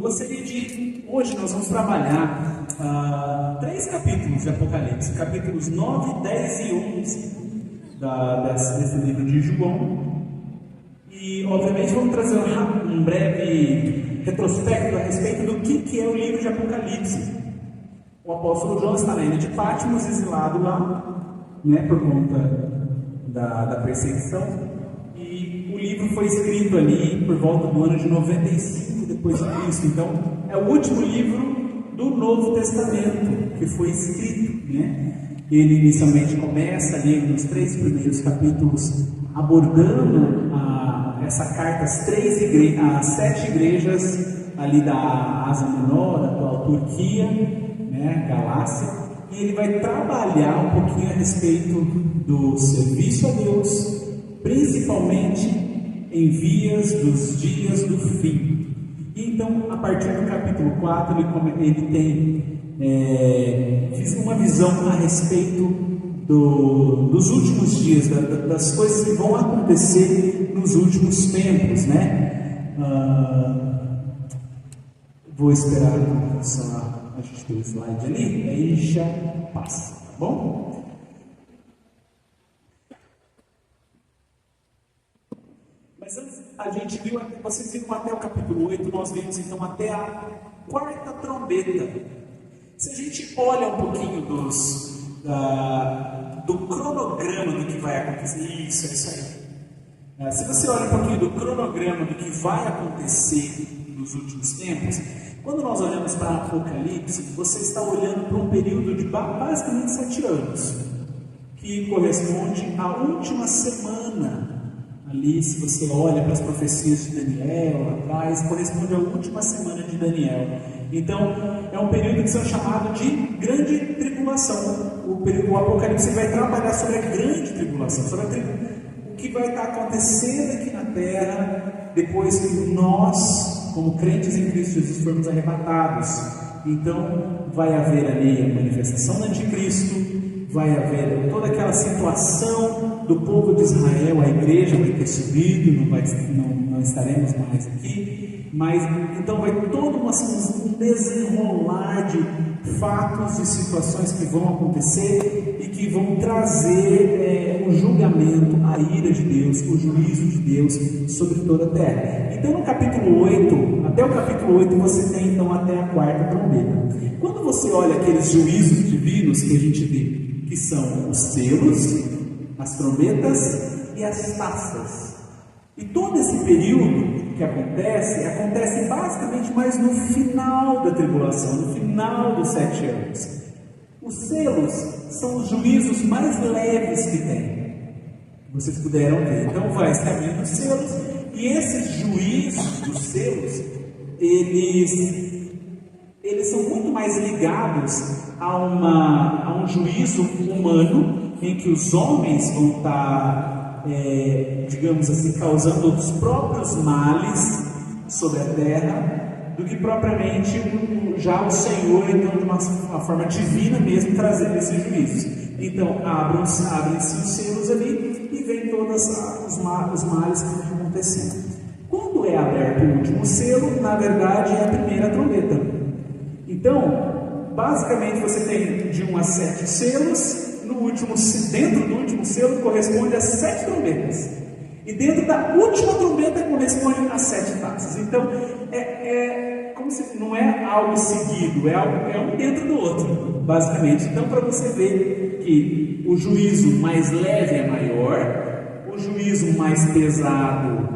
gostaria de... Hoje nós vamos trabalhar 3 capítulos de Apocalipse, capítulos 9, 10 e 11 desse livro de João. E, obviamente, vamos trazer um breve retrospecto a respeito do que é o livro de Apocalipse. O apóstolo João está na ilha de Patmos, exilado lá, por conta da perseguição. E o livro foi escrito ali por volta do ano de 95 depois de Cristo. Então, é o último livro do Novo Testamento que foi escrito, Ele inicialmente começa ali nos 3 primeiros capítulos abordando essa carta às 7 igrejas ali da Ásia Menor, atual Turquia, Galácia, e ele vai trabalhar um pouquinho a respeito do serviço a Deus, principalmente em vias dos dias do fim. E então, a partir do capítulo 4, ele tem uma visão a respeito dos últimos dias, das coisas que vão acontecer nos últimos tempos, Vou esperar só a gente ter o slide ali, aí já passa, tá bom? Mas antes, a gente viu, vocês viram até o capítulo 8, nós vimos então até a 4ª trombeta. Se a gente olha um pouquinho do cronograma do que vai acontecer, isso, é isso aí. Se você olha um pouquinho do cronograma do que vai acontecer nos últimos tempos, quando nós olhamos para Apocalipse, você está olhando para um período de basicamente 7 anos, que corresponde à última semana. Ali, se você olha para as profecias de Daniel lá atrás, corresponde à última semana de Daniel. Então, é um período que são chamado de grande tribulação. O Apocalipse vai trabalhar sobre a grande tribulação, sobre o que vai estar acontecendo aqui na Terra depois que nós, como crentes em Cristo Jesus, formos arrebatados. Então, vai haver ali a manifestação do Anticristo, vai haver toda aquela situação do povo de Israel, a igreja vai ter subido, não estaremos mais aqui, mas então vai todo um desenrolar de fatos e situações que vão acontecer e que vão trazer o julgamento, a ira de Deus, o juízo de Deus sobre toda a terra. Então no capítulo 8, até o capítulo 8 você tem então até a 4ª trombeta. Quando você olha aqueles juízos divinos que a gente vê, que são os selos, as trombetas e as taças. E todo esse período que acontece basicamente mais no final da tribulação, no final dos 7 anos. Os selos são os juízos mais leves que tem. Vocês puderam ver. Então vai se abrindo os selos, e esses juízos dos selos, eles são muito mais ligados a um juízo humano, em que os homens vão estar, digamos assim, causando os próprios males sobre a terra, do que propriamente já o Senhor, então, de uma forma divina mesmo, trazendo esses juízos. Então, abrem-se os selos ali e vem todos os males que estão acontecendo. Quando é aberto o último selo, na verdade é a primeira trombeta. Então, basicamente você tem de 1 a 7 selos, dentro do último selo corresponde a 7 trombetas, e dentro da última trombeta corresponde a 7 taças. Então, como se não é algo seguido, é um dentro do outro, basicamente. Então, para você ver que o juízo mais leve é maior, o juízo mais pesado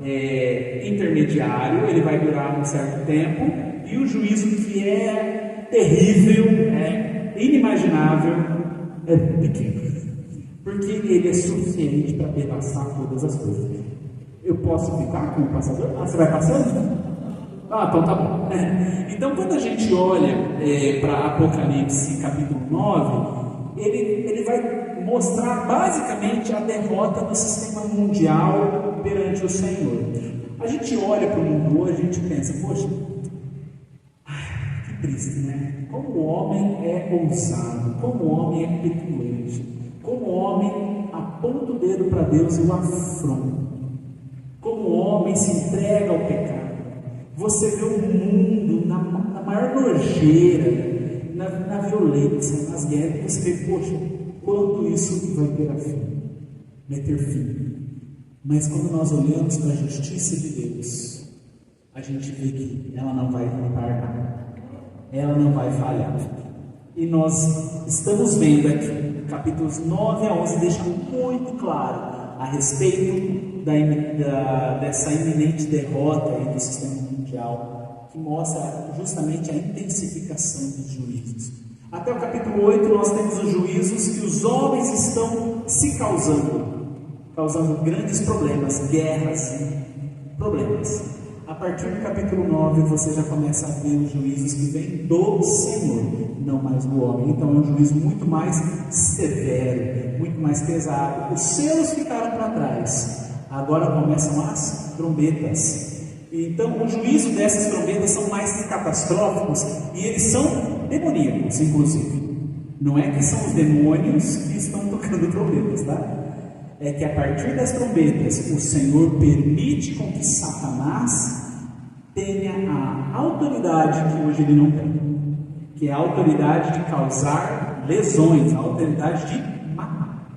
é intermediário, ele vai durar um certo tempo, e o juízo que é terrível, inimaginável, é pequeno, porque ele é suficiente para devassar todas as coisas. Eu posso ficar com o passador? Você vai passando? Então tá bom. Então, quando a gente olha para Apocalipse capítulo 9, ele vai mostrar basicamente a derrota do sistema mundial perante o Senhor. A gente olha para o mundo hoje e a gente pensa, poxa, que triste, Como o homem é ousado, como o homem é petulante, como o homem aponta o dedo para Deus e o afronta, como o homem se entrega ao pecado, você vê o mundo na maior nojeira, na violência, nas guerras, você vê, poxa, quanto isso vai ter fim. Mas quando nós olhamos para a justiça de Deus, a gente vê que ela não vai tardar, ela não vai falhar. E nós estamos vendo aqui, capítulos 9 a 11 deixam muito claro a respeito dessa iminente derrota aí do sistema mundial, que mostra justamente a intensificação dos juízos. Até o capítulo 8 nós temos os juízos que os homens estão se causando grandes problemas, guerras e problemas. A partir do capítulo 9 você já começa a ver os juízos que vêm do Senhor, não mais do homem. Então é um juízo muito mais severo, muito mais pesado. Os selos ficaram para trás, agora começam as trombetas. Então o juízo dessas trombetas são mais catastróficos e eles são demoníacos, inclusive. Não é que são os demônios que estão tocando trombetas, tá? É que a partir das trombetas o Senhor permite com que Satanás tenha a autoridade que hoje ele não tem, que é a autoridade de causar lesões, a autoridade de matar.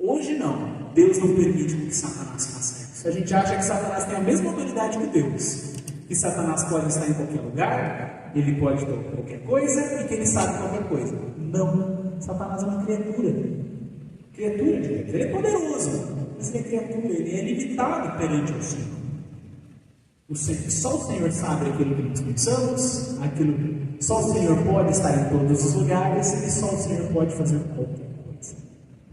Hoje não, Deus não permite com que Satanás faça isso. A gente acha que Satanás tem a mesma autoridade que Deus, que Satanás pode estar em qualquer lugar, ele pode tocar qualquer coisa e que ele sabe qualquer coisa. Não, Satanás é uma criatura de Deus. Ele é poderoso, mas ele é criatura, ele é limitado perante o Senhor. Só o Senhor sabe aquilo que nós pensamos, só o Senhor pode estar em todos os lugares e só o Senhor pode fazer qualquer coisa.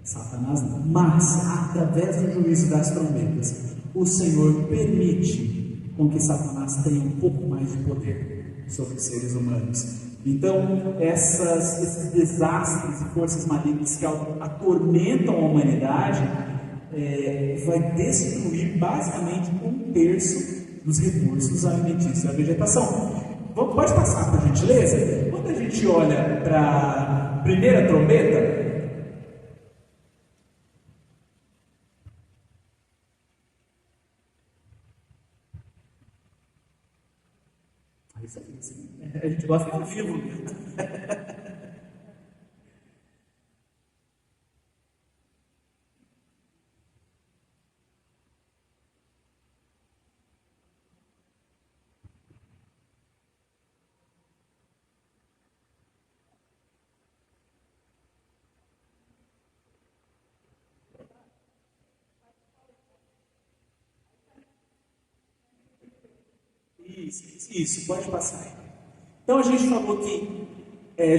Satanás não. Mas, através do juízo das trombetas, o Senhor permite com que Satanás tenha um pouco mais de poder sobre os seres humanos. Então, esses desastres e forças malignas que atormentam a humanidade vai destruir basicamente 1/3 dos recursos alimentícios da vegetação. Pode passar, por gentileza? Quando a gente olha para a primeira trombeta, isso aí, assim, a gente gosta de ao vivo. Isso, pode passar. Então a gente falou que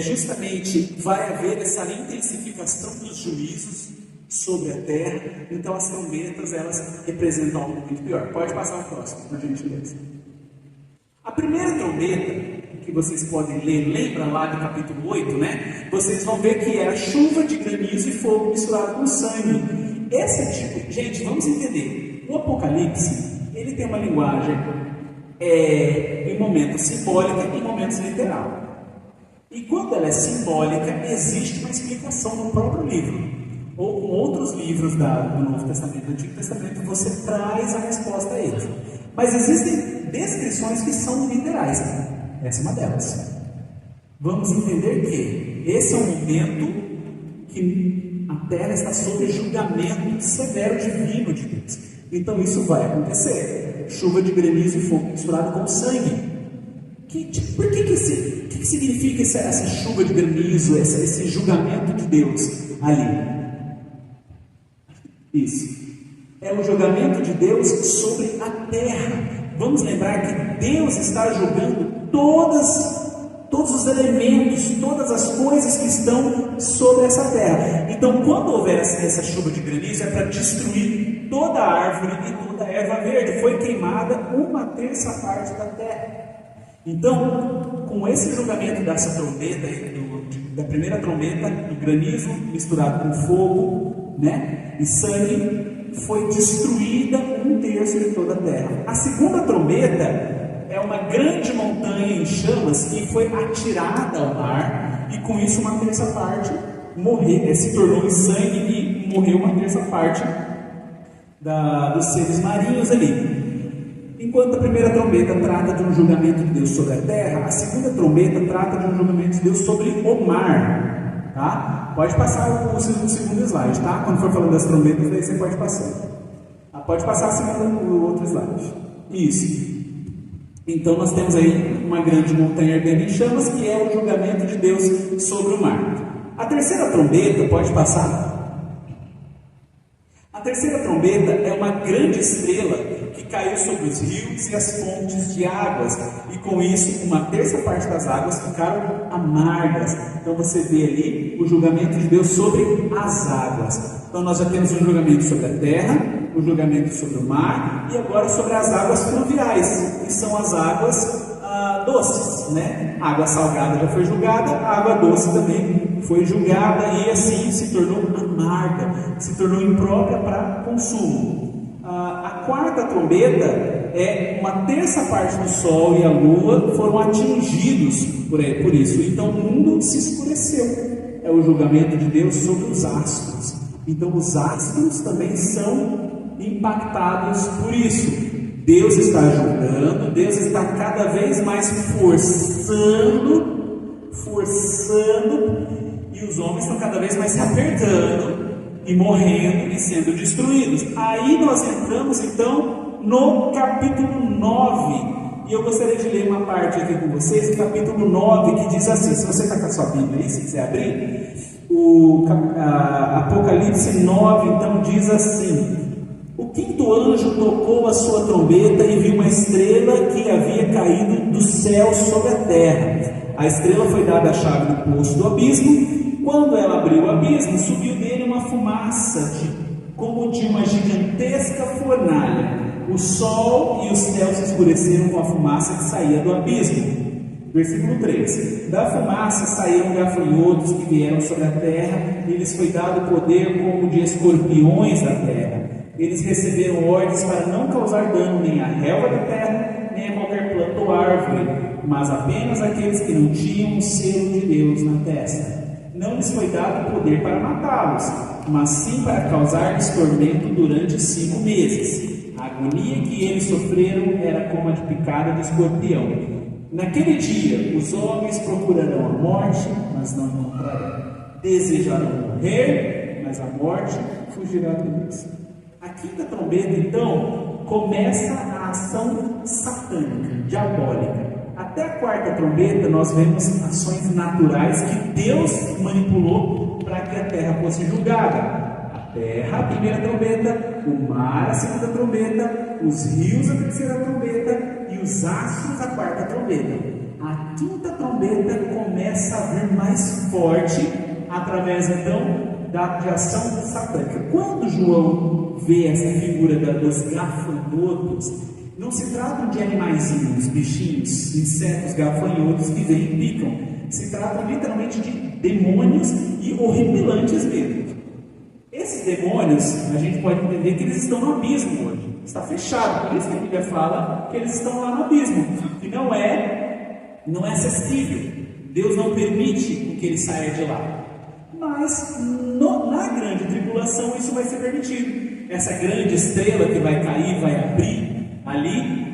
justamente vai haver essa intensificação dos juízos sobre a terra. Então as trombetas, elas representam algo muito pior. Pode passar o próximo, por gentileza. A primeira trombeta que vocês podem ler, lembra lá do capítulo 8, né? Vocês vão ver que é a chuva de granizo e fogo misturado com sangue. Esse tipo, gente, vamos entender. O Apocalipse, ele tem uma linguagem em momentos simbólica e em momentos literal. E quando ela é simbólica, existe uma explicação no próprio livro, ou com outros livros do Novo Testamento, do Antigo Testamento, você traz a resposta a eles. Mas existem descrições que são literais. Essa é uma delas. Vamos entender que esse é um momento que a terra está sob julgamento severo divino de Deus. Então isso vai acontecer. Chuva de granizo e fogo misturado com sangue. Por que significa essa chuva de granizo, esse julgamento de Deus ali? Isso. É o julgamento de Deus sobre a terra. Vamos lembrar que Deus está julgando todos os elementos, todas as coisas que estão sobre essa terra. Então, quando houver essa chuva de granizo, é para destruir toda a árvore e toda a erva verde. Foi queimada 1/3 da terra. Então, com esse julgamento dessa trombeta, da primeira trombeta, do granizo misturado com fogo, né, e sangue, foi destruída 1/3 de toda a terra. A segunda trombeta é uma grande montanha em chamas que foi atirada ao mar, e com isso 1/3 se tornou em sangue e morreu 1/3 dos seres marinhos ali. Enquanto a primeira trombeta trata de um julgamento de Deus sobre a terra, a segunda trombeta trata de um julgamento de Deus sobre o mar. Tá? Pode passar o segundo slide, tá? Quando for falando das trombetas, daí você pode passar. Pode passar o outro slide. Isso. Então nós temos aí uma grande montanha ardendo em chamas, que é o julgamento de Deus sobre o mar. A terceira trombeta, pode passar? A terceira trombeta é uma grande estrela que caiu sobre os rios e as fontes de águas, e com isso uma terça parte das águas ficaram amargas. Então você vê ali o julgamento de Deus sobre as águas. Então nós já temos um julgamento sobre a terra, um julgamento sobre o mar, e agora sobre as águas fluviais, que são as águas doces, né? A água salgada já foi julgada, a água doce também foi julgada, e assim se tornou amarga, se tornou imprópria para consumo. A quarta trombeta é uma terça parte do sol e a lua foram atingidos por isso, então o mundo se escureceu. É o julgamento de Deus sobre os astros. Então os astros também são impactados por isso. Deus está julgando, Deus está cada vez mais forçando, e os homens estão cada vez mais se apertando e morrendo e sendo destruídos. Aí nós entramos então no capítulo 9, e eu gostaria de ler uma parte aqui com vocês, o capítulo 9, que diz assim, se você está com a sua Bíblia aí, se quiser abrir, Apocalipse 9, então diz assim: o quinto anjo tocou a sua trombeta e viu uma estrela que havia caído do céu sobre a terra. A estrela foi dada a chave do poço do abismo. Quando ela abriu o abismo, subiu dele uma fumaça como de uma gigantesca fornalha. O sol e os céus escureceram com a fumaça que saía do abismo. Versículo 3: da fumaça saíram gafanhotos que vieram sobre a terra, e lhes foi dado poder como de escorpiões da terra. Eles receberam ordens para não causar dano nem à relva da terra, nem a qualquer planta ou árvore, mas apenas aqueles que não tinham o selo de Deus na testa. Não lhes foi dado poder para matá-los, mas sim para causar-lhes tormento durante 5 meses. A agonia que eles sofreram era como a de picada de escorpião. Naquele dia, os homens procurarão a morte, mas não encontrarão. Desejarão morrer, mas a morte fugirá deles. A quinta trombeta, então, começa a ação satânica, diabólica. Até a quarta trombeta, nós vemos ações naturais que Deus manipulou para que a terra fosse julgada. A terra, a primeira trombeta, o mar, a segunda trombeta, os rios, a terceira trombeta, e os astros, a quarta trombeta. A quinta trombeta começa a vir mais forte, através, então, de ação satânica. Quando João vê essa figura dos gafanhotos, não se tratam de animaizinhos, bichinhos, insetos gafanhotos que vêm e picam. Se tratam literalmente de demônios e horripilantes mesmo. Esses demônios, a gente pode entender que eles estão no abismo hoje. Está fechado, por isso que a Bíblia fala que eles estão lá no abismo, que não é acessível. Deus não permite que eles saiam de lá. Mas na grande tribulação isso vai ser permitido. Essa grande estrela que vai cair, vai abrir ali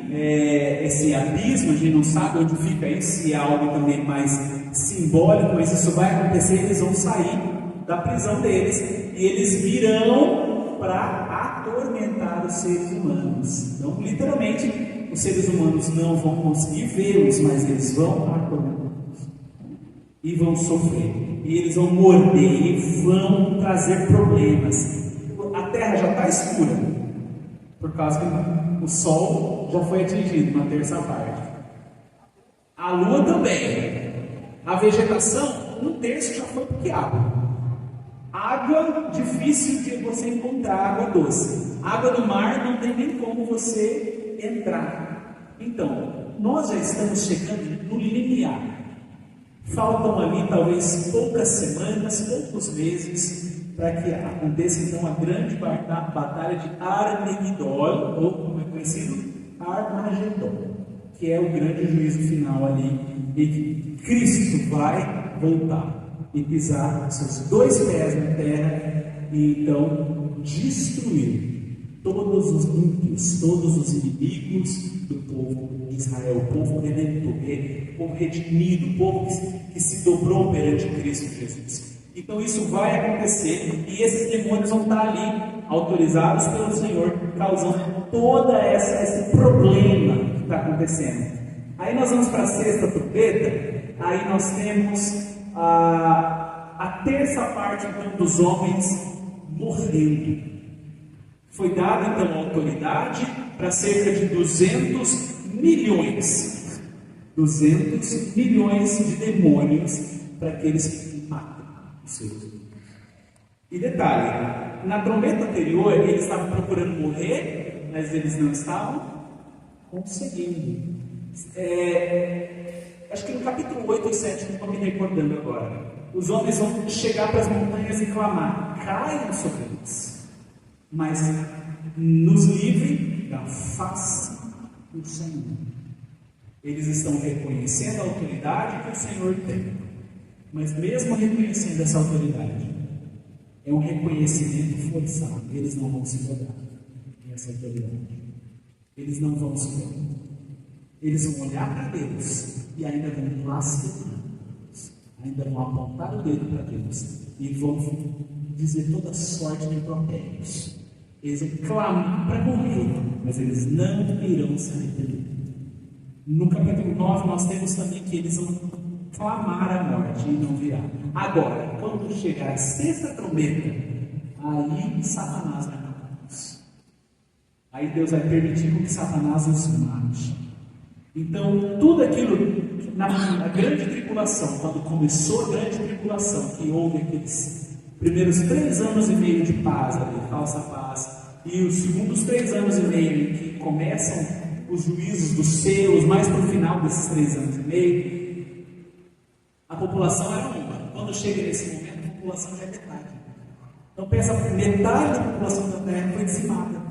esse abismo. A gente não sabe onde fica isso, se é algo também mais simbólico, mas isso vai acontecer. Eles vão sair da prisão deles e eles virão para atormentar os seres humanos. Então, literalmente, os seres humanos não vão conseguir vê-los, mas eles vão atormentá-los e vão sofrer. E eles vão morder e vão trazer problemas. A terra já está escura, por causa que o sol já foi atingido, uma terça parte. A lua também. A vegetação, 1/3 já foi porque água. Água, difícil de você encontrar, água doce. Água do mar não tem nem como você entrar. Então, nós já estamos chegando no limiar. Faltam ali talvez poucas semanas, poucos meses, para que aconteça então a grande batalha de Armagedon, ou como é conhecido, Armagedon, que é o grande juízo final ali, em que Cristo vai voltar e pisar seus 2 pés na terra e então destruir todos os ímpios, todos os inimigos do povo de Israel, o povo redentor, o povo redimido, o povo que se dobrou perante Cristo Jesus. Então isso vai acontecer e esses demônios vão estar ali, autorizados pelo Senhor, causando todo esse problema que está acontecendo. Aí nós vamos para a sexta trombeta, aí nós temos a terça parte então, dos homens morrendo. Foi dada então a autoridade para cerca de 200 milhões de demônios para aqueles que matam os seres humanos. E detalhe, na trombeta anterior eles estavam procurando morrer, mas eles não estavam conseguindo. Acho que no capítulo 8 ou 7, não estou me recordando agora, os homens vão chegar para as montanhas e clamar: caiam sobre eles, mas nos livre da face do Senhor. Eles estão reconhecendo a autoridade que o Senhor tem, mas mesmo reconhecendo essa autoridade, é um reconhecimento forçado. Eles não vão se dobrar essa autoridade. Eles não vão se dobrar. Eles vão olhar para Deus e ainda vão blasfemar, ainda vão apontar o dedo para Deus e vão dizer toda sorte de impropérios. Eles vão clamar para morrer, mas eles não irão se arrepender. No capítulo 9 nós temos também que eles vão clamar a morte e não virá. Agora, quando chegar a sexta trombeta, aí Satanás vai matar-nos. Aí Deus vai permitir que Satanás os mate. Então, tudo aquilo na grande tribulação, quando começou a grande tribulação, que houve aqueles primeiros 3 anos e meio de paz, falsa paz, e os segundos 3 anos e meio em que começam os juízos dos selos, mais para o final desses 3 anos e meio, a população era uma. Quando chega nesse momento, a população já é metade. Então pensa, metade da população da Terra foi dizimada.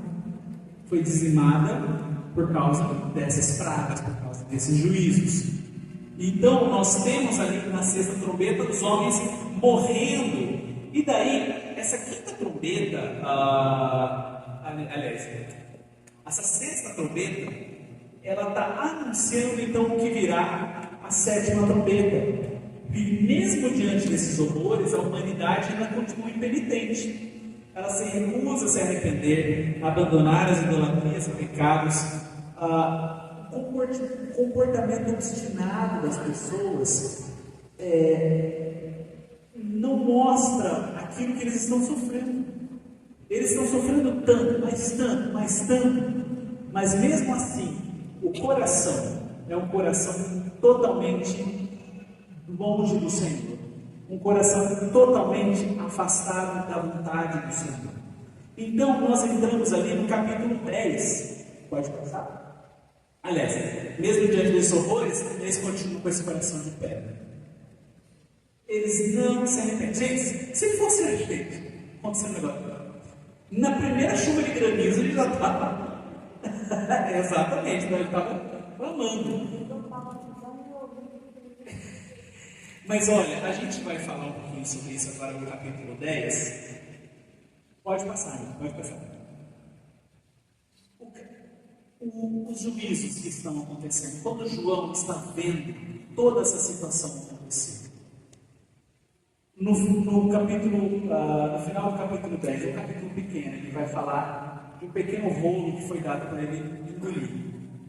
Foi dizimada por causa dessas pragas, por causa desses juízos. Então nós temos ali na sexta trombeta os homens morrendo. E daí, essa quinta trombeta, aliás, essa sexta trombeta, ela está anunciando então o que virá a sétima trombeta. E mesmo diante desses horrores, a humanidade ainda continua impenitente. Ela se recusa a se arrepender, a abandonar as idolatrias e pecados. O comportamento obstinado das pessoas não mostra aquilo que eles estão sofrendo. Eles estão sofrendo tanto, mas mesmo assim, o coração é um coração totalmente longe do Senhor, um coração totalmente afastado da vontade do Senhor. Então nós entramos ali no capítulo 10, pode passar? Aliás, mesmo diante desses horrores, eles continuam com esse coração de pedra. Eles não se arrependem. Gente, se fosse a gente, aconteceu um negócio. Na primeira chuva de granizo, ele já estava. Exatamente, então ele estava clamando. Mas olha, a gente vai falar um pouquinho sobre isso agora no capítulo 10. Pode passar, pode passar. Os juízos que estão acontecendo, quando João está vendo toda essa situação acontecer. No capítulo, no final do capítulo 10, é um capítulo pequeno, ele vai falar de um pequeno rolo que foi dado para ele engolir.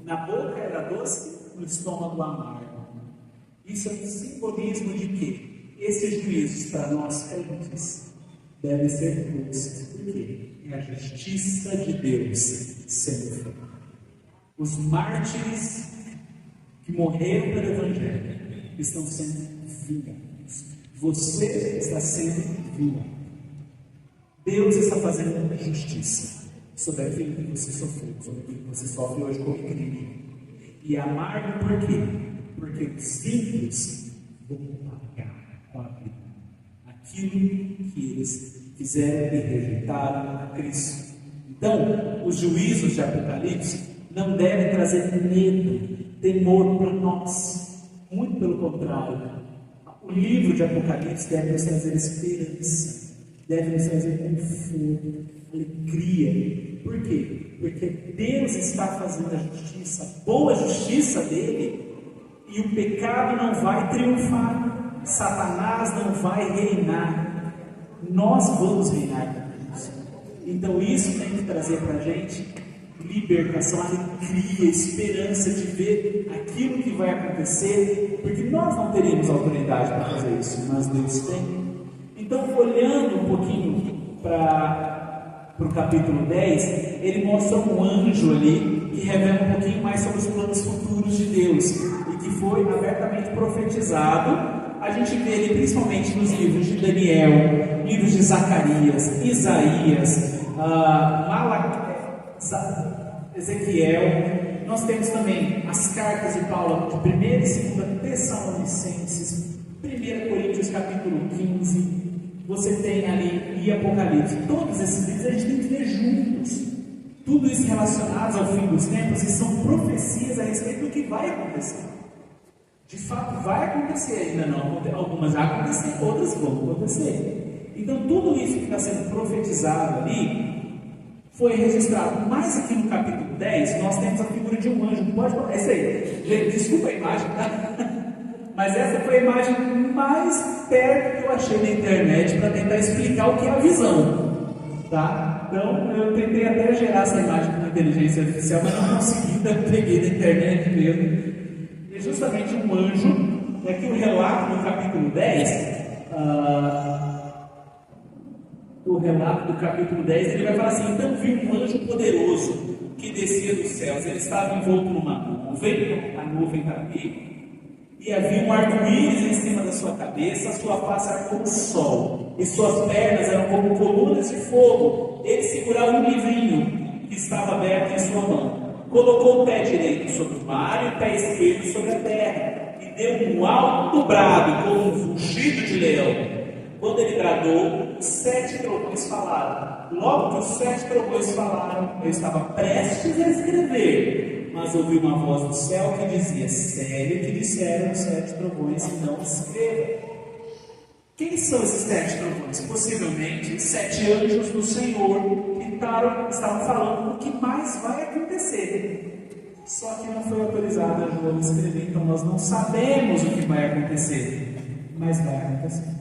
Na boca era doce, no estômago amargo. Isso é um simbolismo de que esses juízos para nós crentes devem ser doces, porque é a justiça de Deus sendo feita. Os mártires que morreram pelo Evangelho estão sendo vingados. Você está sendo vingado. Deus está fazendo justiça sobre aquilo que você sofreu, sobre aquilo que você sofre hoje como igreja. E amargo por quê? Porque os ímpios vão pagar com a vida aquilo que eles fizeram e rejeitaram a Cristo. Então, os juízos de Apocalipse não devem trazer medo, temor para nós. Muito pelo contrário. O livro de Apocalipse deve nos trazer esperança. deve nos trazer conforto, alegria. Por quê? Porque Deus está fazendo a justiça, a boa justiça dele, e o pecado não vai triunfar, Satanás não vai reinar, nós vamos reinar com Deus. Então isso tem que trazer para a gente libertação, alegria, esperança de ver aquilo que vai acontecer, porque nós não teríamos autoridade para fazer isso, mas Deus tem. Então, olhando um pouquinho para o capítulo 10, ele mostra um anjo ali que revela um pouquinho mais sobre os planos futuros de Deus e que foi abertamente profetizado. A gente vê ele principalmente nos livros de Daniel, livros de Zacarias, Isaías, Ezequiel. Nós temos também as cartas de Paulo de 1 e 2 Tessalonicenses, 1 Coríntios capítulo 15, você tem ali e Apocalipse. Todos esses livros a gente tem que ver juntos, tudo isso relacionado ao fim dos tempos, e são profecias a respeito do que vai acontecer. De fato vai acontecer, ainda não, algumas já aconteceram, outras vão acontecer. Então tudo isso que está sendo profetizado ali foi registrado. Mas aqui no capítulo 10 nós temos a figura de um anjo. Essa aí, desculpa a imagem, tá? Mas essa foi a imagem mais perto que eu achei na internet para tentar explicar o que é a visão, tá? Então eu tentei até gerar essa imagem com inteligência artificial, mas não consegui, então peguei na internet mesmo. E justamente um anjo, é que o relato do capítulo 10, o relato do capítulo 10, ele vai falar assim: então vi um anjo poderoso que descia dos céus, ele estava envolto numa nuvem, a nuvem está aqui, e havia um arco-íris em cima da sua cabeça, a sua face era como o sol, e suas pernas eram como colunas de fogo. Ele segurava um livrinho que estava aberto em sua mão, colocou o pé direito sobre o mar e o pé esquerdo sobre a terra, e deu um alto brado, como um rugido de leão. Quando ele bradou, os 7 trovões falaram. Logo que os 7 trovões falaram, eu estava prestes a escrever, mas ouvi uma voz do céu que dizia: sério que disseram os 7 trovões, não escreva. Quem são esses 7 trovões? Possivelmente 7 anjos do Senhor que estavam falando o que mais vai acontecer. Só que não foi autorizado a João escrever, então nós não sabemos o que vai acontecer, mas vai acontecer.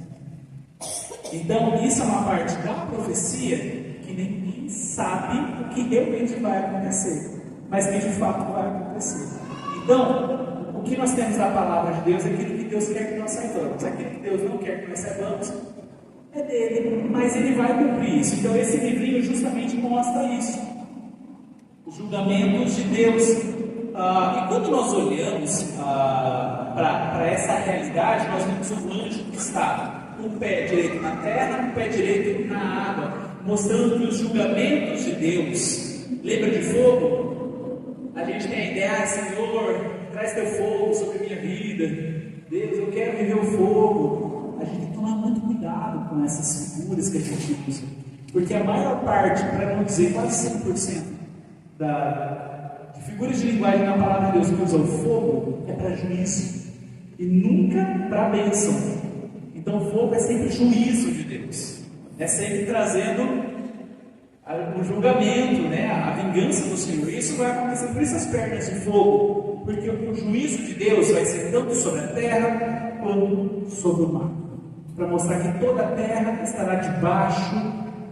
Então, isso é uma parte da profecia que ninguém sabe o que realmente vai acontecer, mas que de fato vai acontecer. Então, o que nós temos da palavra de Deus é aquilo que Deus quer que nós saibamos. Aquilo que Deus não quer que nós saibamos é dele, mas ele vai cumprir isso. Então, esse livrinho justamente mostra isso, os julgamentos de Deus. E quando nós olhamos para essa realidade, nós vemos um anjo que está com o pé direito na terra, com o pé direito na água, mostrando que os julgamentos de Deus, lembra de fogo? A gente tem a ideia: Senhor, traz teu fogo sobre a minha vida, Deus, eu quero viver o fogo. A gente tem que tomar muito cuidado com essas figuras que a gente usa, porque a maior parte, para não dizer quase 100% de figuras de linguagem na palavra de Deus que usa o fogo é para juízo e nunca para bênção. Então o fogo é sempre juízo de Deus, é sempre trazendo o julgamento, né? A vingança do Senhor. Isso vai acontecer, por isso as pernas de fogo, porque o juízo de Deus vai ser tanto sobre a terra quanto sobre o mar, para mostrar que toda a terra estará debaixo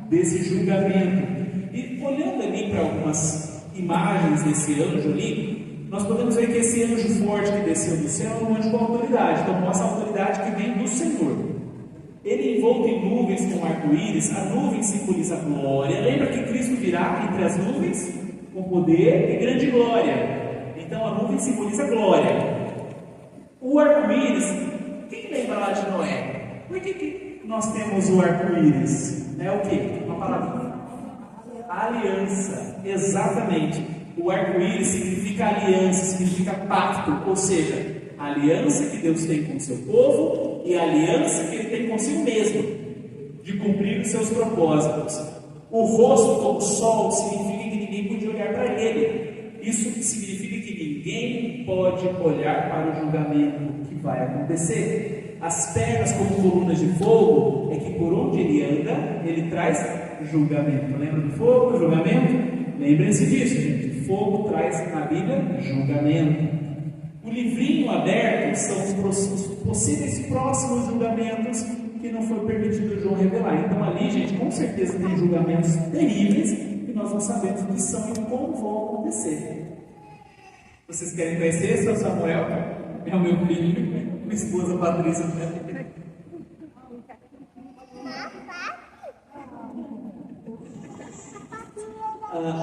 desse julgamento. E olhando ali para algumas imagens desse anjo ali, nós podemos ver que esse anjo forte que desceu do céu é um anjo com autoridade. Então mostra a autoridade que vem do Senhor. Ele envolto em nuvens com arco-íris, a nuvem simboliza a glória. Lembra que Cristo virá entre as nuvens com poder e grande glória. Então a nuvem simboliza a glória. O arco-íris, quem lembra lá de Noé? Por que nós temos o arco-íris? É o quê? Uma palavra. Aliança, exatamente. O arco-íris significa aliança, significa pacto, ou seja, a aliança que Deus tem com o seu povo e a aliança que Ele tem consigo mesmo, de cumprir os seus propósitos. O rosto como o sol significa que ninguém pode olhar para Ele. Isso significa que ninguém pode olhar para o julgamento que vai acontecer. As pernas como colunas de fogo é que por onde ele anda, ele traz julgamento. Lembra do fogo, julgamento? Lembrem-se disso, gente. Fogo traz na Bíblia julgamento. O livrinho aberto são os possíveis próximos julgamentos que não foi permitido João revelar. Então ali, gente, com certeza tem julgamentos terríveis que nós não sabemos o que são e como vão acontecer. Vocês querem conhecer seu Samuel? É o meu filho, minha esposa Patrícia.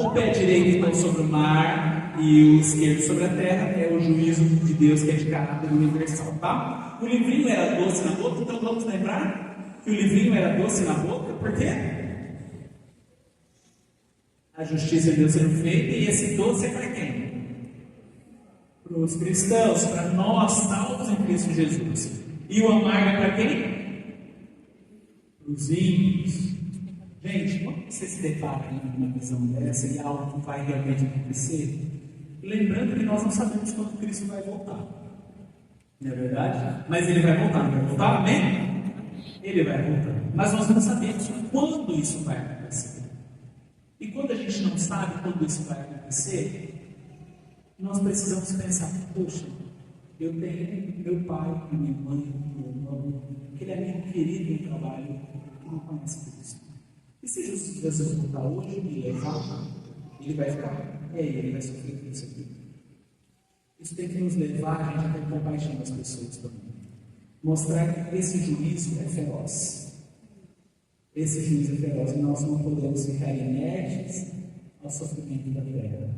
O pé direito está sobre o mar e o esquerdo sobre a terra. É o juízo de Deus que é de caráter universal, tá? O livrinho era doce na boca, então vamos lembrar que o livrinho era doce na boca, por quê? A justiça de Deus sendo feita, e esse doce é para quem? Para os cristãos, para nós, salvos em Cristo Jesus. E o amargo é para quem? Para os ímpios. Gente, quando você se depara com uma visão dessa e algo que vai realmente acontecer, lembrando que nós não sabemos quando Cristo vai voltar. Não é verdade? Mas ele vai voltar, não vai voltar? Amém? Ele vai voltar. Mas nós não sabemos quando isso vai acontecer. E quando a gente não sabe quando isso vai acontecer, nós precisamos pensar, poxa, eu tenho meu pai, minha mãe, meu irmão, aquele amigo querido no trabalho que não conhece Cristo. E se Jesus voltar hoje e levar, ele vai ficar, ele vai sofrer com isso aqui. Isso tem que nos levar a gente a ter compaixão das pessoas também. Mostrar que esse juízo é feroz. Esse juízo é feroz e nós não podemos ficar inertes ao sofrimento da terra.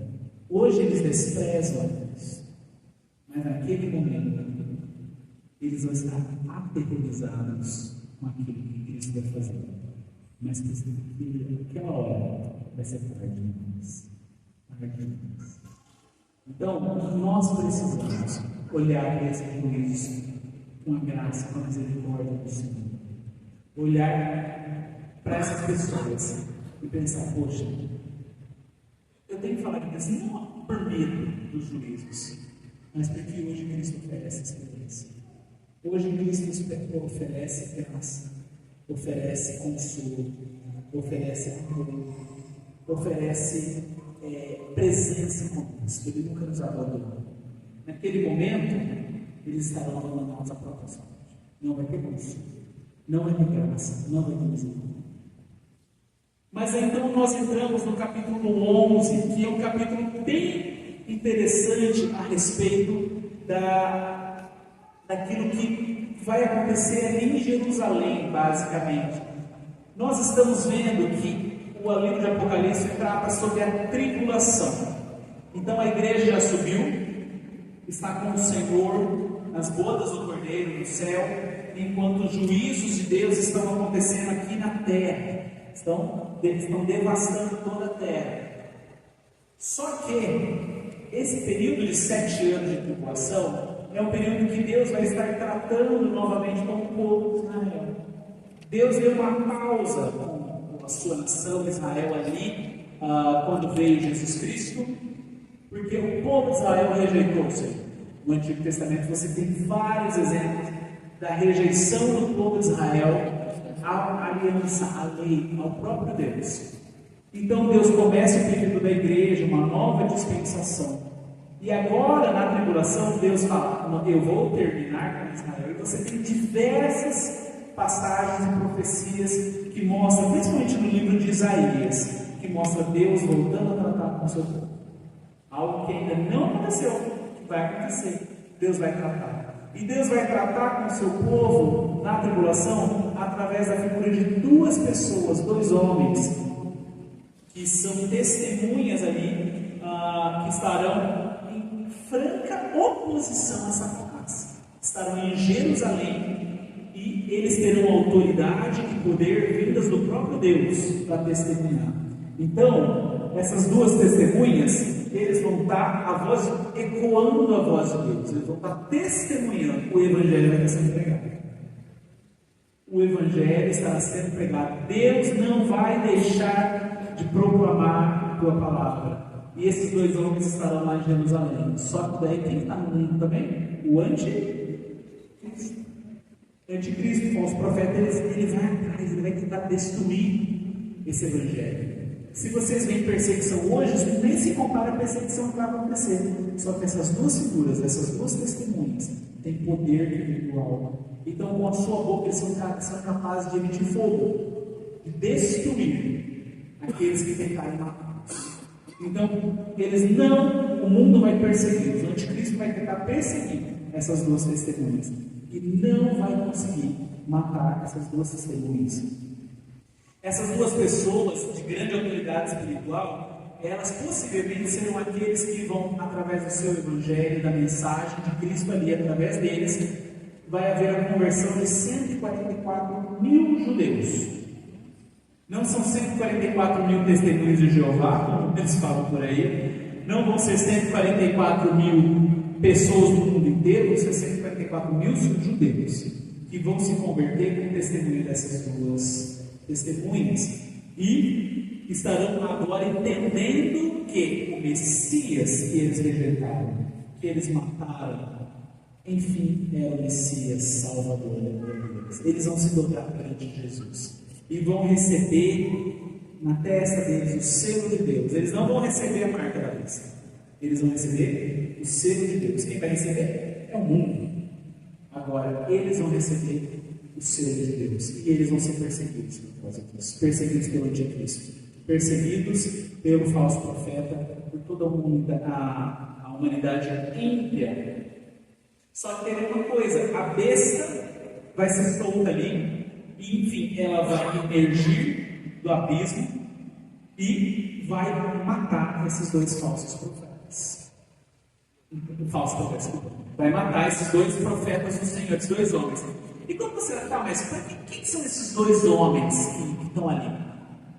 Hoje eles desprezam a Deus, mas naquele momento eles vão estar aterrorizados com aquilo que Cristo vai fazer. Mas naquela hora vai ser tarde demais. Então, nós precisamos olhar para esse juízo com a graça, com a misericórdia do Senhor. Olhar para essas pessoas e pensar, poxa, eu tenho que falar aqui não por medo dos juízos, mas porque hoje Cristo oferece esperança. Hoje Cristo oferece graça, oferece consolo, oferece amor, oferece presença conosco. Ele nunca nos abandonou. Naquele momento, eles estarão abandonados à própria sorte. Não vai ter consolo, não vai ter graça, não vai ter misericórdia. Mas então nós entramos no capítulo 11, que é um capítulo bem interessante a respeito daquilo que vai acontecer ali em Jerusalém, basicamente. Nós estamos vendo que o livro de Apocalipse trata sobre a tribulação. Então a igreja já subiu, está com o Senhor nas bodas do Cordeiro no céu, enquanto os juízos de Deus estão acontecendo aqui na terra. Estão devastando toda a terra. Só que esse período de 7 anos de tribulação é um período que Deus vai estar tratando novamente com o povo de Israel. Deus deu uma pausa com a sua nação Israel ali, quando veio Jesus Cristo, porque o povo de Israel rejeitou o Senhor. No Antigo Testamento você tem vários exemplos da rejeição do povo de Israel à aliança, à lei, ao próprio Deus. Então Deus começa o período da igreja, uma nova dispensação. E agora, na tribulação, Deus fala, eu vou terminar com Israel. E você tem diversas passagens e profecias que mostram, principalmente no livro de Isaías, que mostra Deus voltando a tratar com o seu povo. Algo que ainda não aconteceu, que vai acontecer. Deus vai tratar. E Deus vai tratar com o seu povo na tribulação através da figura de 2 pessoas, 2 homens, que são testemunhas ali, que estarão em franca oposição a Satanás. Estarão em Jerusalém e eles terão autoridade e poder vindas do próprio Deus para testemunhar. Então, essas 2 testemunhas, eles vão estar ecoando a voz de Deus, eles vão estar testemunhando. O Evangelho vai estar sendo pregado. O Evangelho estará sendo pregado. Deus não vai deixar de proclamar a tua palavra. E esses 2 homens estarão lá em Jerusalém. Só que daí quem está no mundo também? O anticristo. É anticristo, o falso profeta, ele vai atrás, ele vai tentar destruir esse evangelho. Se vocês veem perseguição hoje, isso nem se compara à perseguição que vai acontecer. Só que essas duas figuras, essas duas testemunhas, têm poder de vir do alto. Então, com a sua boca, eles são capazes de emitir fogo, de destruir aqueles que tentarem matá-los. Então, o mundo vai perseguir, o anticristo vai tentar perseguir essas duas testemunhas e não vai conseguir matar essas duas testemunhas. Essas duas pessoas de grande autoridade espiritual, elas possivelmente serão aqueles que vão, através do seu evangelho, da mensagem de Cristo ali, através deles, vai haver a conversão de 144 mil judeus. Não são 144 mil testemunhos de Jeová, como eles falam por aí. Não vão ser 144 mil pessoas do mundo inteiro, vão ser 144 mil judeus que vão se converter com o testemunho dessas duas testemunhas e estarão agora entendendo que o Messias que eles rejeitaram, que eles mataram, enfim, é o Messias Salvador deles. Eles vão se dobrar perante Jesus e vão receber na testa deles o selo de Deus. Eles não vão receber a marca da besta, eles vão receber o selo de Deus. Quem vai receber é o mundo. Agora, eles vão receber o selo de Deus e eles vão ser perseguidos por causa disso, perseguidos pelo anticristo, perseguidos pelo falso profeta, por toda a humanidade ímpia. Só que tem uma coisa: a besta vai ser solta ali e, enfim, ela vai emergir do abismo e vai matar esses dois falsos profetas. Vai matar esses dois profetas do Senhor, esses dois homens. E quando você fala, mas quem são esses dois homens que estão ali?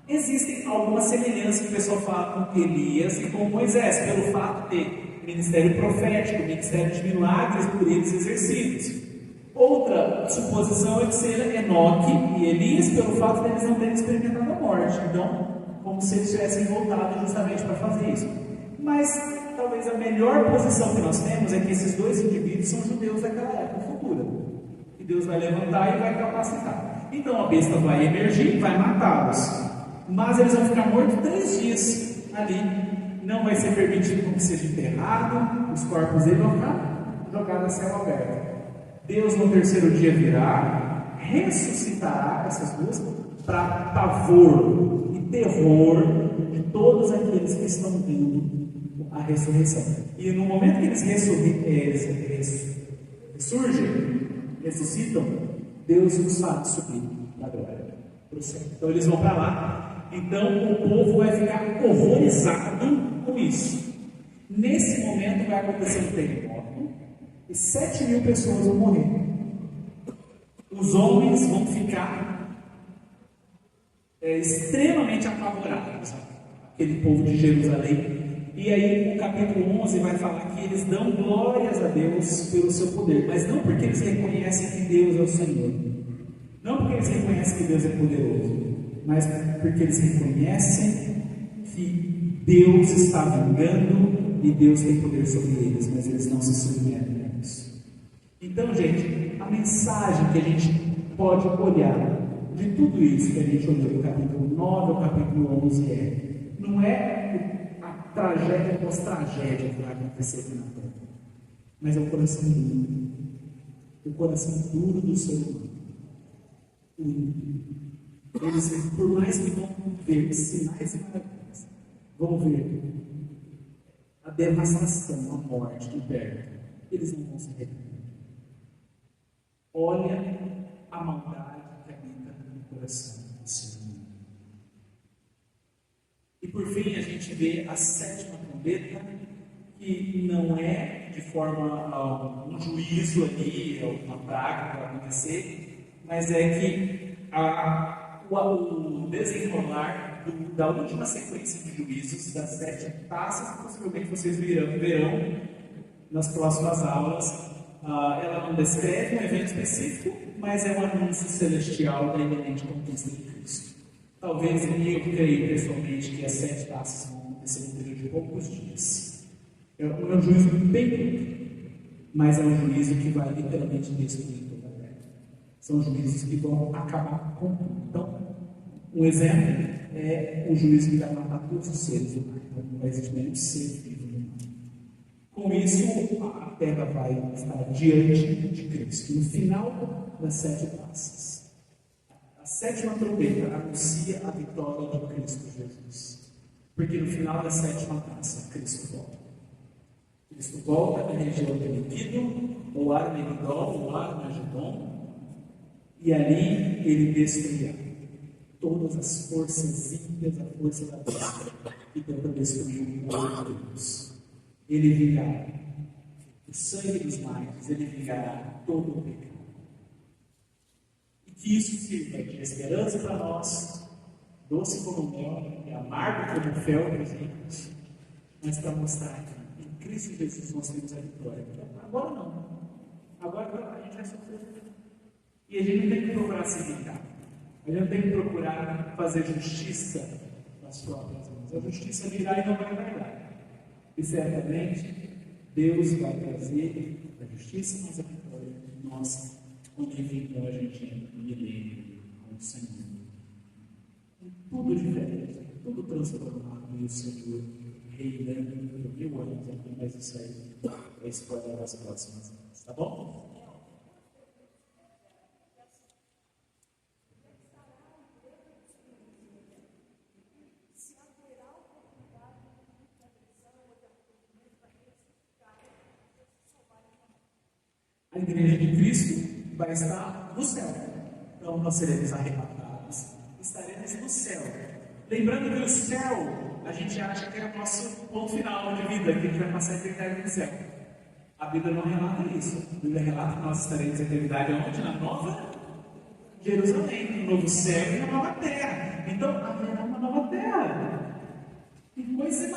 Existem algumas semelhanças que o pessoal fala com Elias e com Moisés, pelo fato de ministério profético, ministério de milagres por eles exercidos. Outra suposição é que seja Enoque e Elias, pelo fato de eles não terem experimentado a morte. Então, como se eles tivessem voltado justamente para fazer isso. Mas talvez a melhor posição que nós temos é que esses dois indivíduos são judeus daquela época futura, que Deus vai levantar e vai capacitar. Então a besta vai emergir, vai matá-los, mas eles vão ficar mortos 3 dias ali. Não vai ser permitido que seja enterrado, os corpos deles vão ficar jogados a céu aberto. Deus no terceiro dia virá, ressuscitará essas duas para pavor e terror de todos aqueles que estão vendo a ressurreição. E no momento que eles ressuscitam, Deus os fará subir na glória para o céu. Então eles vão para lá. Então o povo vai ficar horrorizado com isso. Nesse momento vai acontecer um terremoto e 7.000 pessoas vão morrer. Os homens vão ficar extremamente apavorados, aquele povo de Jerusalém. E aí o capítulo 11 vai falar que eles dão glórias a Deus pelo seu poder, mas não porque eles reconhecem que Deus é o Senhor, não porque eles reconhecem que Deus é poderoso, mas porque eles reconhecem que Deus está vingando e Deus tem poder sobre eles, mas eles não se submetem a isso. Então, gente, a mensagem que a gente pode olhar de tudo isso que a gente olhou do capítulo 9 ao capítulo 11 não é a tragédia pós-tragédia que vai acontecer aqui na terra, mas é o coração duro, o coração duro do ser humano. Eles, por mais que vão ver sinais e maravilhas, vão ver a devastação, a morte de perto, eles não vão se arrepender. Olha a maldade que habita no coração do ser humano. E por fim a gente vê a 7ª trombeta, que não é de forma um juízo ali, uma praga para acontecer, mas é que o desenrolar da última sequência de juízos, das 7 taças, que possivelmente vocês verão nas próximas aulas. Ela não descreve um evento específico, mas é um anúncio celestial da iminente conquista de Cristo. Talvez eu creio pessoalmente que as 7 taças vão acontecer no período de poucos dias. É um juízo bem curto, mas é um juízo que vai literalmente destruir toda a terra. São juízos que vão acabar com tudo. Então, um exemplo é o juízo que vai matar todos os seres humanos. Então, não vai existir nenhum ser vivo no mundo. Com isso, a terra vai estar diante de Cristo. No final das 7 taças, a 7ª trombeta anuncia a vitória de Cristo Jesus. Porque no final da 7ª taça, Cristo volta. Cristo volta na região de Megiddo, ou Armagedon, ou Armagedon, e ali ele destruirá todas as forças ímpias, a força da besta, que tenta destruir o povo de Deus. Ele vingará o sangue dos mártires, ele vingará todo o pecado. E que isso sirva de esperança para nós, doce como mel e amargo como fel para os ricos, mas para mostrar que em Cristo Jesus nós temos a vitória. Agora não. Agora a gente vai sofrer. E a gente não tem que procurar se vingar. A gente não tem que procurar fazer justiça nas próprias mãos. A justiça virá e não vai guardar. E certamente Deus vai trazer a justiça, mas a vitória nossa, onde vingou a gente no milênio com o Senhor. Tudo diferente, tudo transformado e o Senhor reinando por 1000 anos aqui, mas isso aí é spoiler das próximas anos, tá bom? A igreja de Cristo vai estar no céu. Então nós seremos arrebatados, estaremos no céu. Lembrando que o céu, a gente acha que é o nosso ponto final de vida, que a gente vai passar a eternidade no céu. A Bíblia não relata isso. A Bíblia relata que nós estaremos a eternidade onde? Na Nova Jerusalém, no novo céu e na nova terra. Então haverá uma nova terra. E coisas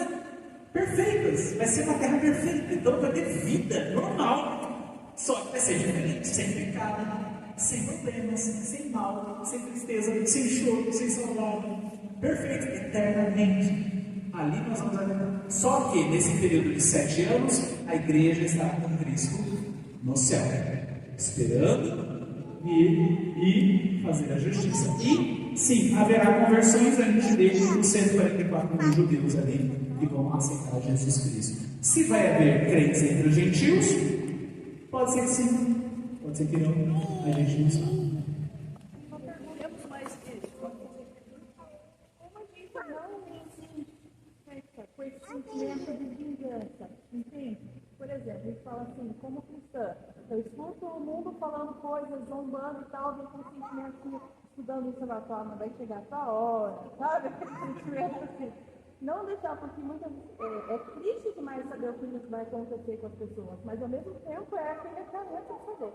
perfeitas. Vai ser uma terra perfeita. Então vai ter vida normal. Só que vai ser diferente, sem pecado, sem problemas, sem mal, sem tristeza, sem choro, sem saudade. Perfeito, eternamente. Ali nós vamos habitar. Só que nesse período de 7 anos, a igreja está com Cristo no céu, esperando e fazer a justiça. E sim, haverá conversões, a gente vê os 144 mil judeus ali que vão aceitar Jesus Cristo. Se vai haver crentes entre os gentios, pode ser que sim, pode ser que não, a gente não sabe. Como a gente não com esse sentimento de vingança, entende? Por exemplo, a gente fala assim, como cristã, eu escuto o mundo falando coisas, zombando e tal, vem com o sentimento que estudando isso na forma, vai chegar a tua hora, sabe? Aquele sentimento assim. Não deixar, porque muitas é triste demais saber o que vai acontecer com as pessoas, mas ao mesmo tempo é aquele acalento de saber.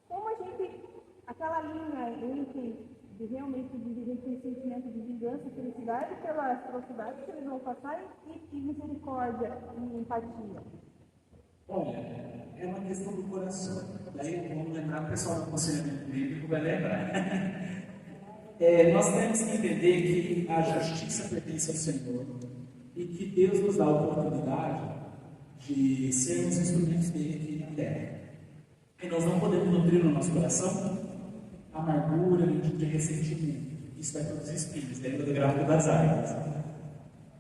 Como a gente, aquela linha entre de realmente viver com sentimento de vingança e felicidade pela atrocidade que eles vão passar e misericórdia e empatia. Olha, é uma questão do coração. Daí vamos lembrar, o pessoal do aconselhamento bíblico vai lembrar. Nós temos que entender que a justiça pertence ao Senhor e que Deus nos dá a oportunidade de sermos instrumentos dele aqui na terra. E nós não podemos nutrir no nosso coração amargura, nenhum tipo de ressentimento. Isso vai produzir espinhos, lembra do gráfico das árvores.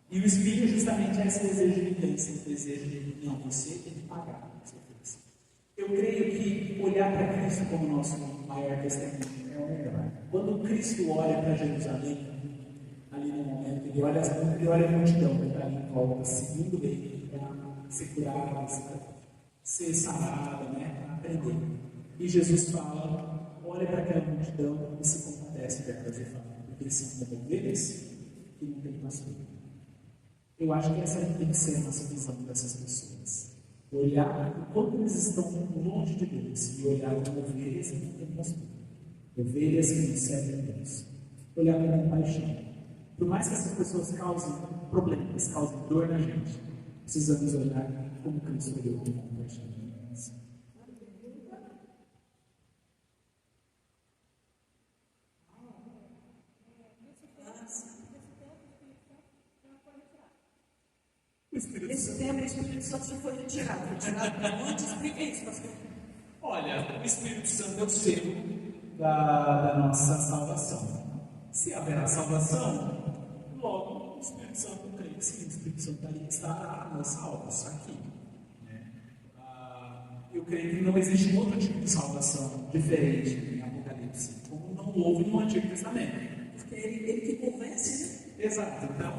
E o espinho justamente é esse desejo de vingança, esse desejo de não, você tem que pagar. Eu creio que olhar para Cristo como nosso maior testemunho é o melhor. Quando Cristo olha para Jerusalém, ali no momento, ele olha a multidão que está ali em volta, seguindo ele, para ser curada, ser sarada, para aprender. E Jesus fala, olha para aquela multidão e se compadece delas e fala, porque eles são como ovelhas que não tem pastor. Eu acho que essa tem que ser a nossa visão dessas pessoas. Olhar o quanto eles estão longe de Deus e olhar como ovelhas que não têm pastor. Ovelhas que não servem a Deus. Olhar com compaixão. Por mais que essas pessoas causem problemas, causem dor na gente, precisamos olhar como Cristo olhou com compaixão. Esse tempo, o Espírito Santo foi retirado. Retirado de onde? Explica isso, pastor. Olha, o Espírito Santo é o selo da nossa salvação. Se haverá salvação, logo o Espírito Santo, eu creio que sim, o Espírito Santo estará nos salvos aqui. Eu creio que não existe um outro tipo de salvação diferente em Apocalipse, como não houve no Antigo Testamento. Porque ele que convence, né? Exato. Então,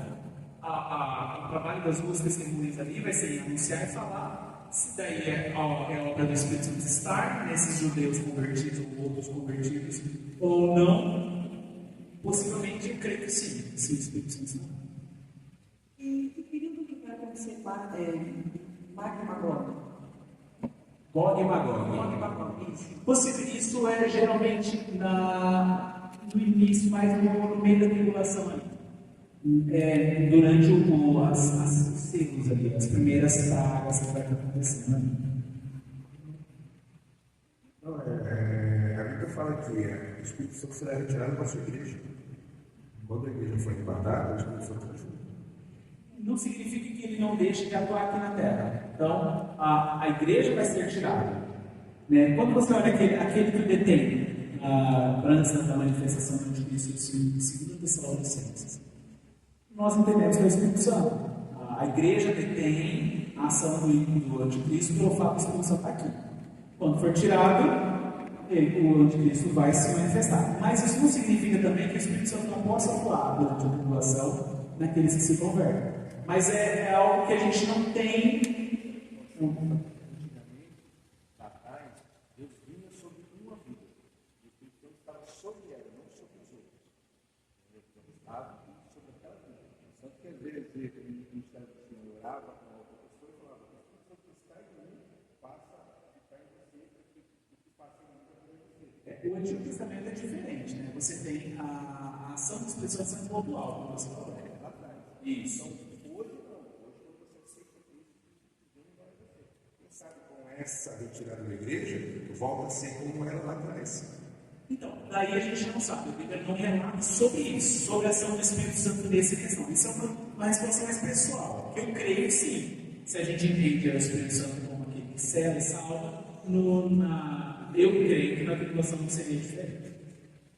o trabalho das duas testemunhas ali vai ser anunciar e falar. Se daí é obra do Espírito Santo estar nesses judeus convertidos ou outros convertidos ou não, possivelmente eu creio que sim, se o Espírito Santo está. E que período que vai acontecer Mag e Magog? Gog e Magog. Isso é geralmente no início, mas no meio da tribulação ali. Durante os selos ali, as primeiras pragas que vai acontecendo ali. Não, a Bíblia fala que o Espírito Santo será retirado da sua igreja. Quando a igreja foi arrebatada, o Espírito Santo ajuda. Não significa que ele não deixe de atuar aqui na terra. Então, a igreja vai ser tirada. Né? Quando você olha aquele que detém antes da manifestação do Anticristo, em 2 Tessalonicenses, nós entendemos que é o Espírito Santo. A igreja detém a ação do Anticristo pelo fato do Espírito Santo estar aqui. Quando for tirado, o Anticristo vai se manifestar. Mas isso não significa também que o Espírito Santo não possa atuar durante a tribulação naqueles que se convertem. Mas é algo que a gente não tem. Antigamente, lá atrás, Deus vinha sobre uma vida. E o Espírito Santo estava sobre ela, não sobre os outros. Ele estava sobre aquela vida. Tanto que às vezes o ministério do Senhor orava com outra pessoa e falava: o Espírito Santo está em mim, passa a ficar em você, o que passa em mim também em você. O Antigo Testamento é diferente, né? Você tem a ação do Espírito Santo sendo pontual, como você falou. Lá atrás. Isso. Essa retirada da igreja volta a ser como era lá atrás. Então, daí a gente não sabe, a Bíblia não relata sobre isso, sobre a ação do Espírito Santo nessa questão. Isso é uma resposta mais pessoal, que eu creio que sim. Se a gente entende o Espírito Santo como aquele que sela e salva, eu creio que na tribulação não seria diferente.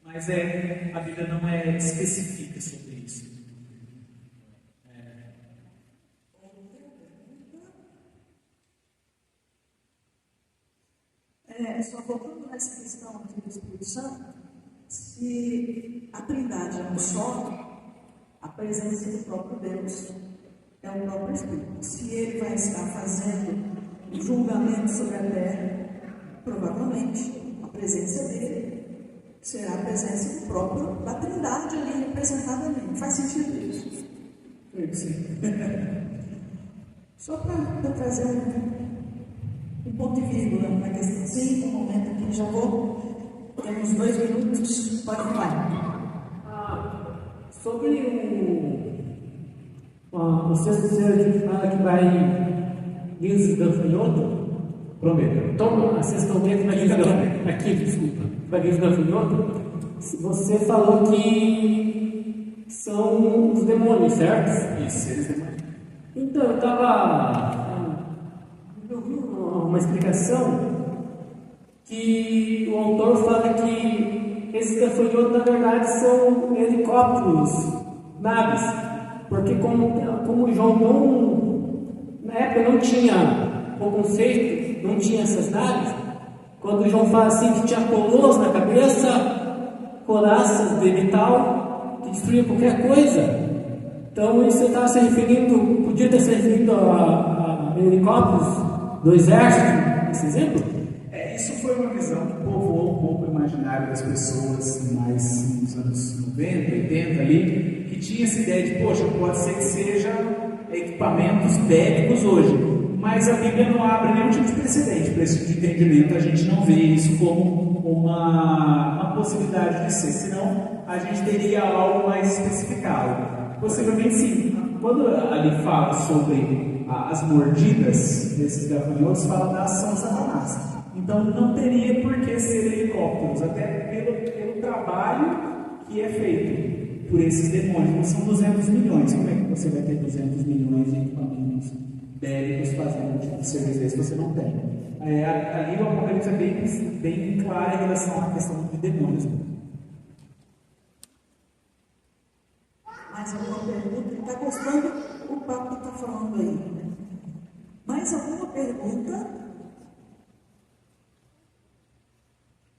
Mas a Bíblia não é específica sobre isso. Só voltando nessa questão aqui do Espírito Santo, se a Trindade é um só, a presença do próprio Deus é o próprio Espírito. Se ele vai estar fazendo um julgamento sobre a terra, provavelmente a presença dele será a presença do próprio, da Trindade ali representada ali. Faz sentido isso? Sim. Só para trazer um ponto de vírgula na questão. Sim, um momento aqui, já vou. Temos 2 minutos, pode falar. Sobre o sexto selo que fala que vai vir os gafanhotos, prometo. Toma a sexta vez vai vir os gafanhotos. Aqui, desculpa. Vai vir os gafanhotos. Você falou que são os demônios, certo? Isso, seres demônios. Então, eu vi uma explicação que o autor fala que esses gafanhotos, na verdade, são helicópteros, naves, porque como João na época não tinha o conceito, não tinha essas naves, quando João fala assim que tinha colosso na cabeça, coraças de metal, que destruía qualquer coisa, então isso estava se referindo, podia ter se referido a helicópteros do exército, esse exemplo? Isso foi uma visão que povoou um pouco o imaginário das pessoas mais nos anos 90, 80 ali, que tinha essa ideia de, poxa, pode ser que seja equipamentos bélicos hoje, mas a Bíblia não abre nenhum tipo de precedente para esse tipo de entendimento, a gente não vê isso como uma possibilidade de ser, senão a gente teria algo mais especificado. Possivelmente sim, quando ali fala sobre as mordidas desses gafanhotos, fala da ação de Satanás. Então não teria por que ser helicópteros, até pelo trabalho que é feito por esses demônios. Não são 200 milhões. Como é que você vai ter 200 milhões de equipamentos bélicos fazendo um tipo de serviço desse? Você não tem. Ali o Apocalipse é bem claro em relação à questão de demônios. Mais alguma pergunta? Está gostando o papo que está falando aí, né? Mais alguma pergunta?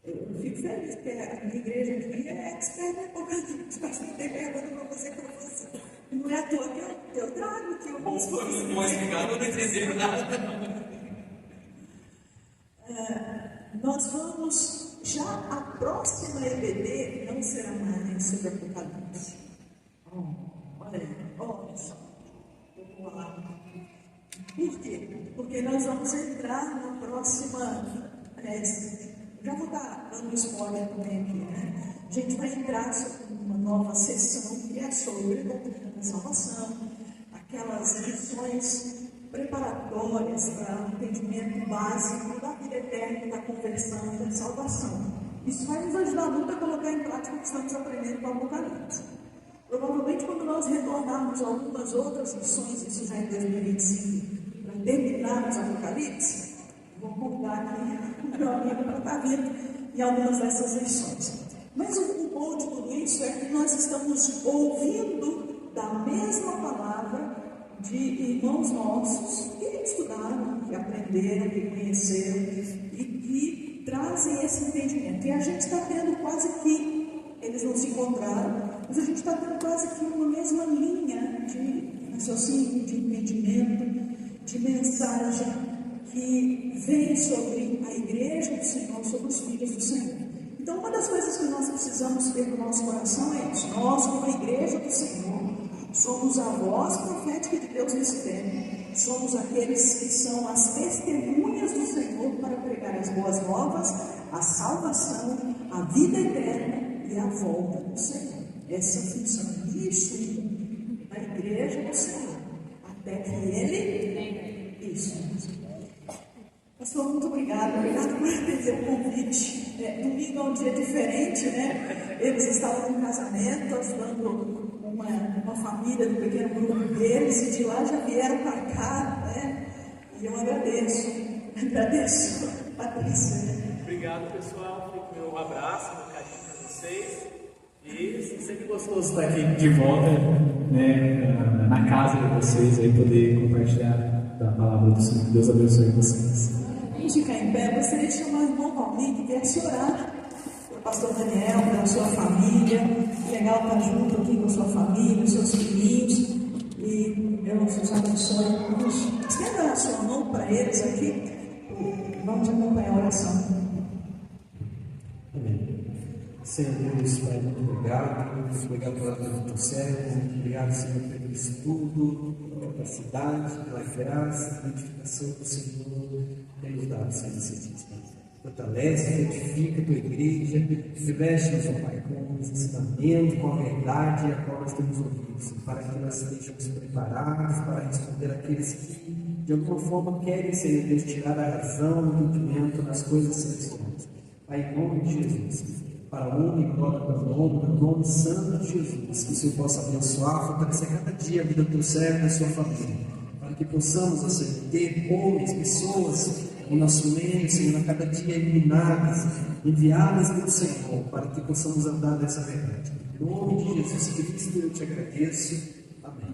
Eu fico feliz, porque a minha igreja aqui é expert em Apocalipse, mas não tem pergunta para você com você. Não é à toa que eu trago, que eu posso fazer. Não vou explicar, não entendi nada. Nós vamos, já a próxima EBD não será mais sobre Apocalipse. Olha só, vamos lá. Por quê? Porque nós vamos entrar na próxima. Já vou dar dando spoiler também aqui, né? A gente vai entrar sobre uma nova sessão que é sobre a doutrina da salvação, aquelas lições preparatórias para o entendimento básico da vida eterna, da conversão e da salvação. Isso vai nos ajudar muito a colocar em prática o que estamos aprendendo com o Apocalipse. Provavelmente, quando nós retornarmos a algumas outras lições, isso já em 2025, para terminarmos o Apocalipse, vou convidar aqui o meu amigo para estar vindo em algumas dessas lições. Mas o bom de tudo isso é que nós estamos ouvindo da mesma palavra de irmãos nossos que estudaram, que aprenderam, que conheceram e que trazem esse entendimento. E a gente está tendo quase que, eles não se encontraram, mas a gente está tendo quase que uma mesma linha de raciocínio, de entendimento, de mensagem que vem sobre a igreja do Senhor, sobre os filhos do Senhor. Então, uma das coisas que nós precisamos ter no nosso coração é isso. Nós, como a igreja do Senhor, somos a voz profética de Deus nesse tempo. Somos aqueles que são as testemunhas do Senhor para pregar as boas novas, a salvação, a vida eterna e a volta do Senhor. Essa função. Isso da igreja do Senhor. Até que Ele... Isso. Pastor, muito obrigada. Obrigada por atender o convite. Domingo é um dia diferente, né? Eles estavam no casamento, ajudando uma família do pequeno grupo deles, e de lá já vieram para cá, né? E eu agradeço, Patrícia. Obrigado, pessoal. Fico meu abraço, meu carinho para vocês. E sempre gostoso estar aqui de volta, né, na casa de vocês, aí poder compartilhar da palavra do Senhor. Deus abençoe vocês. Antes de ficar em pé, gostaria de chamar o irmão Paulinho que viesse orar para o pastor Daniel, para a sua família. Legal estar junto aqui com a sua família, os seus filhinhos. E Deus os abençoe. Estenda a sua mão para eles aqui. Vamos acompanhar a oração. Amém. Senhor Deus, Pai, muito obrigado pela tua do céu, obrigado, Senhor, pelo estudo, pela capacidade, pela graça, pela edificação do Senhor tem nos dado, Senhor, nesses dias. Fortalece, edifica a tua igreja, reveste-nos, ó Pai, com os ensinamentos, com a verdade a qual nós temos ouvido, Senhor, para que nós estejamos preparados para responder àqueles que, de alguma forma, querem, Senhor Deus, tirar a razão, o entendimento nas coisas celestiais. Pai, em nome de Jesus, para a honra e glória do nome santo de Jesus, que o Senhor possa abençoar, fortalecer cada dia a vida do teu servo e da sua família, para que possamos, Senhor, ter homens, pessoas no nosso meio, Senhor, a cada dia iluminadas, enviadas pelo Senhor, para que possamos andar nessa verdade. Em nome de Jesus Cristo, eu te agradeço. Amém.